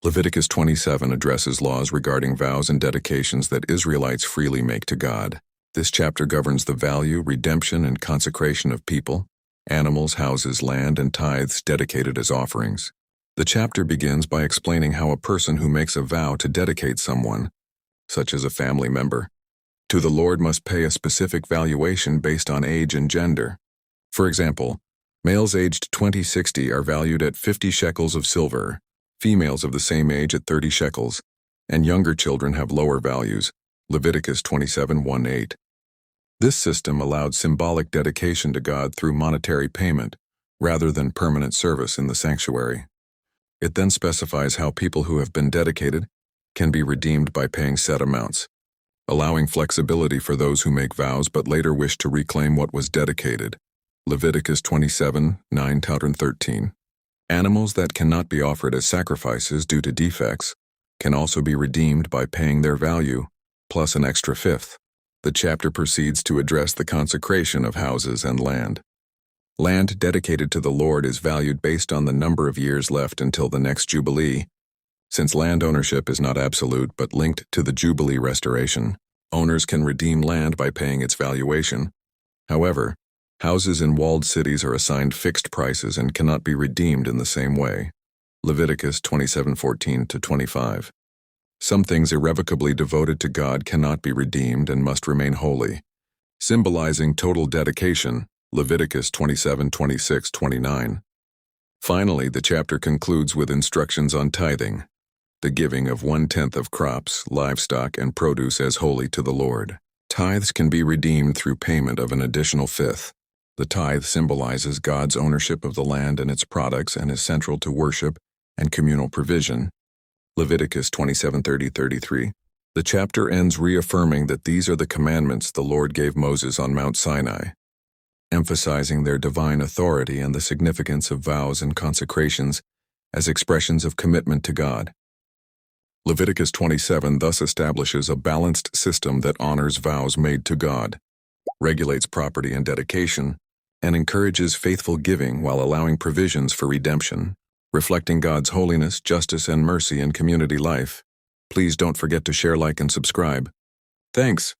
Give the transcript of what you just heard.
Leviticus 27 addresses laws regarding vows and dedications that Israelites freely make to God. This chapter governs the value, redemption, and consecration of people, animals, houses, land, and tithes dedicated as offerings. The chapter begins by explaining how a person who makes a vow to dedicate someone, such as a family member, to the Lord must pay a specific valuation based on age and gender. For example, males aged 20-60 are valued at 50 shekels of silver, females of the same age at 30 shekels, and younger children have lower values, Leviticus 27:1-8. This system allowed symbolic dedication to God through monetary payment, rather than permanent service in the sanctuary. It then specifies how people who have been dedicated can be redeemed by paying set amounts, allowing flexibility for those who make vows but later wish to reclaim what was dedicated. Leviticus 27:9-13. Animals that cannot be offered as sacrifices due to defects can also be redeemed by paying their value, plus an extra fifth. The chapter proceeds to address the consecration of houses and land. Land dedicated to the Lord is valued based on the number of years left until the next Jubilee. Since land ownership is not absolute but linked to the Jubilee restoration, owners can redeem land by paying its valuation. However, houses in walled cities are assigned fixed prices and cannot be redeemed in the same way. Leviticus 27:14-25. Some things irrevocably devoted to God cannot be redeemed and must remain holy, symbolizing total dedication, Leviticus 27:26-29. Finally, the chapter concludes with instructions on tithing, the giving of 1/10 of crops, livestock, and produce as holy to the Lord. Tithes can be redeemed through payment of an additional fifth. The tithe symbolizes God's ownership of the land and its products and is central to worship and communal provision. Leviticus 27:30-33. The chapter ends reaffirming that these are the commandments the Lord gave Moses on Mount Sinai, emphasizing their divine authority and the significance of vows and consecrations as expressions of commitment to God. Leviticus 27 thus establishes a balanced system that honors vows made to God, regulates property and dedication, and encourages faithful giving while allowing provisions for redemption, reflecting God's holiness, justice, and mercy in community life. Please don't forget to share, like, and subscribe. Thanks.